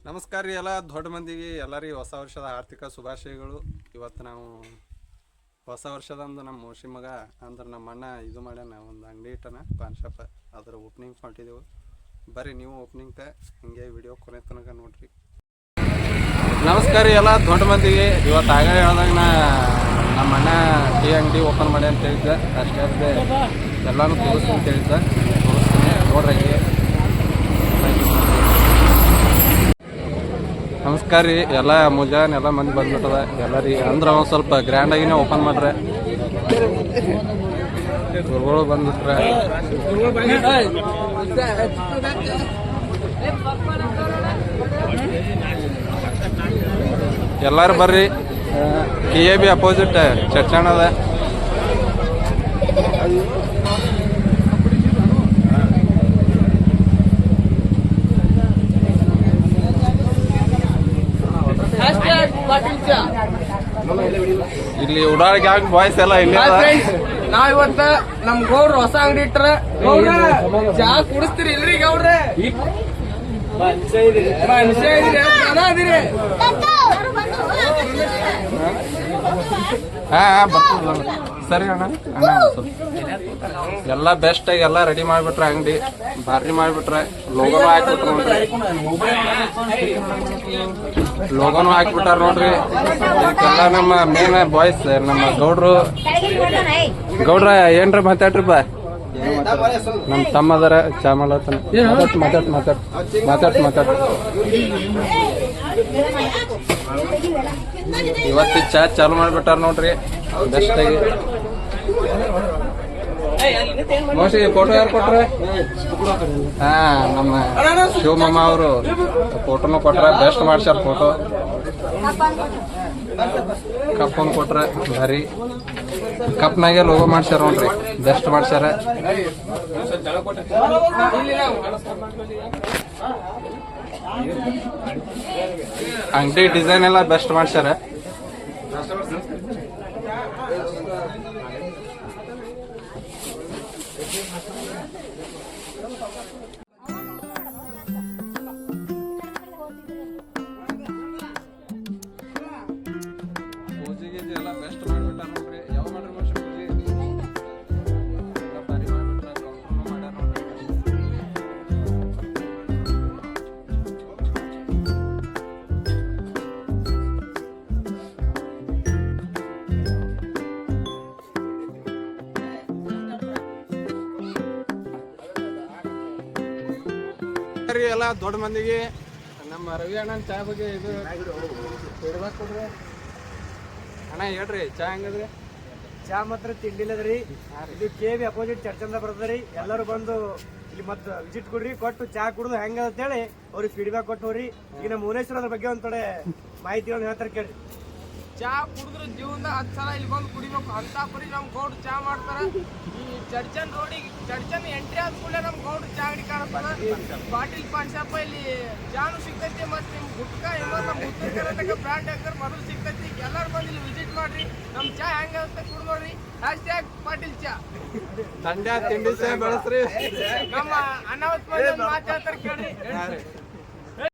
ನಮಸ್ಕಾರ ರೀ ಎಲ್ಲ ದೊಡ್ಡ ಮಂದಿಗೆ ಎಲ್ಲರಿಗೂ ಹೊಸ ವರ್ಷದ ಆರ್ಥಿಕ ಶುಭಾಶಯಗಳು. ಇವತ್ತು ನಾವು ಹೊಸ ವರ್ಷದಂದು ನಮ್ಮ ಮೋಸಿ ಮಗ ಅಂದ್ರೆ ನಮ್ಮ ಅಣ್ಣ ಇದು ಮಾಡ್ಯಾನ, ಒಂದು ಅಂಗಡಿ ಇಟ್ಟನ ಪಾನ್ ಶಾಪ್, ಅದರ ಓಪನಿಂಗ್ ಹೊಂಟಿದ್ದೆವು. ಬರ್ರಿ ನೀವು ಓಪನಿಂಗ್ಗೆ ಹಿಂಗೆ ವಿಡಿಯೋ ಕೊನೆ ತನಕ ನೋಡ್ರಿ. ನಮಸ್ಕಾರ ರೀ ಎಲ್ಲ ದೊಡ್ಡ ಮಂದಿಗೆ. ಇವತ್ತು ಆಗ ಹೇಳ್ದಾಗ ನಮ್ಮ ಅಣ್ಣ ಟೀ ಅಂಗಡಿ ಓಪನ್ ಮಾಡಿ ಅಂತ ಹೇಳಿದ್ದೆ, ಅಷ್ಟೇ ಅಲ್ಲದೆ ಎಲ್ಲನೂ ತೋರಿಸ್ತೀನಿ ಅಂತ ಹೇಳಿದ್ದೆ. ತೋರಿಸ್ತೀನಿ ನೋಡ್ರಿ. ನಮಸ್ಕಾರ ರೀ ಎಲ್ಲ ಮುಂಜಾನೆ ಎಲ್ಲ ಮಂದಿ ಬಂದ್ಬಿಟ್ಟದ ಎಲ್ಲರಿಗೆ. ಅಂದ್ರೆ ಒಂದು ಸ್ವಲ್ಪ ಗ್ರ್ಯಾಂಡಾಗಿನೇ ಓಪನ್ ಮಾಡ್ರೆ ಗುರುಗಳು ಬಂದ್ಬಿಟ್ರೆ ಎಲ್ಲಾರು ಬರ್ರಿ. KAB ಅಪೋಸಿಟ್ ಚರ್ಚಣದ ಇಲ್ಲಿ ಉಡಾಳ ಗ್ಯಾಂಗ್ ಬಾಯ್ಸ್ ಎಲ್ಲ ಇಲ್ಲಿ. ನಾವ್ ಇವತ್ತ ನಮ್ ಗೌಡ್ರು ಹೊಸ ಅಂಗಡಿ ಇಟ್ರ ಚಾ ಕುಡಿಸ್ತೀರಿ ಇಲ್ರಿ ಗೌಡ್ರೆ? ಮನುಷ್ಯ ಇದೀರಿ. ಹಾ ಬರ್ತದ ಸರಿ ಅಣ್ಣ. ಎಲ್ಲ ಬೆಸ್ಟ್ ಆಗಿ ಎಲ್ಲ ರೆಡಿ ಮಾಡಿಬಿಟ್ರೆ, ಅಂಗಡಿ ಭಾರಿ ಮಾಡಿಬಿಟ್ರೆ, ಲೋಗೋನು ಹಾಕ್ಬಿಟ್ರು ನೋಡ್ರಿ. ಲೋಗೋನು ಹಾಕ್ಬಿಟ್ಟಾರ ನೋಡ್ರಿ. ಇದಕ್ಕೆಲ್ಲ ನಮ್ಮ ಮೇನ್ ಬಾಯ್ಸ್ ನಮ್ಮ ಗೌಡ್ರು. ಗೌಡ್ರ ಏನ್ರ ಮಾತಾಡ್ರಿಪ್ಪ. ನಮ್ ತಮ್ಮ ಅದರ ಚಾ ಮಾಡತ್ತಾನ. ಮಾತಾಡ್ ಇವತ್ತು ಚಾ ಚಾಲು ಮಾಡಿಬಿಟ್ಟಾರ ನೋಡ್ರಿ ಬೆಸ್ಟ್ ಆಗಿ. ಮೋಸಿ ಫೋಟೋ ಯಾರು ಕೊಟ್ರೆ? ಹಾ ನಮ್ಮ ಶಿವಮಮ್ಮ ಅವರು ಫೋಟೋನು ಕೊಟ್ರ, ಬೆಸ್ಟ್ ಮಾಡ್ಸ್ಯಾರ ಫೋಟೋ. ಕಪ್ಪನ್ನು ಕೊಟ್ರ ಭಾರಿ, ಕಪ್ನಾಗೆ ಲೋಗೋ ಮಾಡ್ಸ್ಯಾರ ನೋಡ್ರಿ, ಬೆಸ್ಟ್ ಮಾಡ್ಸ್ಯಾರ. ಅಂಗಡಿ ಡಿಸೈನ್ ಎಲ್ಲ ಬೆಸ್ಟ್ ಮಾಡ್ಸ್ಯಾರ. ಪೂಜೆಗೆ ಎಲ್ಲ ಬೆಸ್ಟ್ ಮಾಡಿಬಿಟ್ಟಾರ ನೋಡ್ರಿ. ಯಾವ ಮಾಡ್ರಿ ಮನುಷ್ಯ ಪೂಜೆ ಎಲ್ಲ ಭಾರಿ ಮಾಡಿಬಿಟ್ರ. ಕೌಂಟ್ರೂ ಮಾಡ್ಯಾರ ನೋಡ್ರಿ. ಎಲ್ಲ ದೊಡ್ಡ ಮಂದಿಗೆ ನಮ್ಮ ರವಿ ಅಣ್ಣನ ಚಾ ಬಗ್ಗೆ ಇದು ಫೀಡ್ಬ್ಯಾಕ್ ಕೊಡ್ರಿ ಅಣ್ಣ. ಹೇಳ್ರಿ ಚಾ ಹೆಂಗದ್ರಿ? ಚಾ ಮಾತ್ರ ತಿಂಡಿಲ್ಲದ್ರಿ. ಇದು KAB ಅಪೋಸಿಟ್ ಚರ್ಚಂದ ಬರ್ತದ್ರಿ. ಎಲ್ಲರೂ ಬಂದು ಇಲ್ಲಿ ಮತ್ತ ವಿಸಿಟ್ ಕೊಡ್ರಿ, ಕೊಟ್ಟು ಚಾ ಕುಡಿದು ಹೆಂಗ ಅಂತ ಹೇಳಿ ಅವ್ರಿಗೆ ಫೀಡ್ಬ್ಯಾಕ್ ಕೊಟ್ಟು ಹೋಗ್ರಿ. ಈಗ ನಮ್ಮ ಮುನೇಶ್ವರ ಅದ್ರ ಬಗ್ಗೆ ಒಂದ್ ಕಡೆ ಮಾಹಿತಿಗಳನ್ನು ಹೇಳ್ತಾರೆ ಕೇಳ್ರಿ. ಚಾ ಕುಡಿದ್ರೆ ಜೀವನದ 10 ಸಲ ಇಲ್ಲಿ ಬಂದು ಕುಡಿಬೇಕು ಅಂತ ಪರಿ ನಮ್ ಗೌಡ್ರು ಚಾ ಮಾಡ್ತಾರ. ಈ ಚರ್ಚನ್ ರೋಡಿಗೆ ಚರ್ಚನ್ ಎಂಟ್ರಿ ಆದ ಕೂಡಲೇ ನಮ್ ಗೌಡ್ರು ಚಾ ಅಂಗಡಿ ಕಾಣುತ್ತಲ್ಲ. ಪಾಟೀಲ್ ಪಾನ್ ಶಾಪ ಇಲ್ಲಿ ಚಾನು ಸಿಗ್ತೈತಿ. ಮತ್ತೆ ನಿಮ್ ಗುಟ್ಕ ನಮ್ಮ ಉತ್ತರ ಕರ್ನಾಟಕ ಬ್ರಾಂಡ್ ಹಾಕರ್ ಮೊದಲು ಸಿಗ್ತೈತಿ. ಎಲ್ಲರೂ ಬಂದು ಇಲ್ಲಿ ವಿಸಿಟ್ ಮಾಡ್ರಿ. ನಮ್ ಚಾ ಹೆಂಗಾಗುತ್ತೆ ಕುಡ್ ನೋಡ್ರಿ. #ಪಾಟೀಲ್ ಚಾ ತಂಡ್ಯ ತಿಂಡಿ ಚಾ ಬೆಳಸ್ರಿ. ನಮ್ಮ ಅನಾವತ್ ಮಾತಾಡ್ತಾರೆ ಕೇಳ್ರಿ.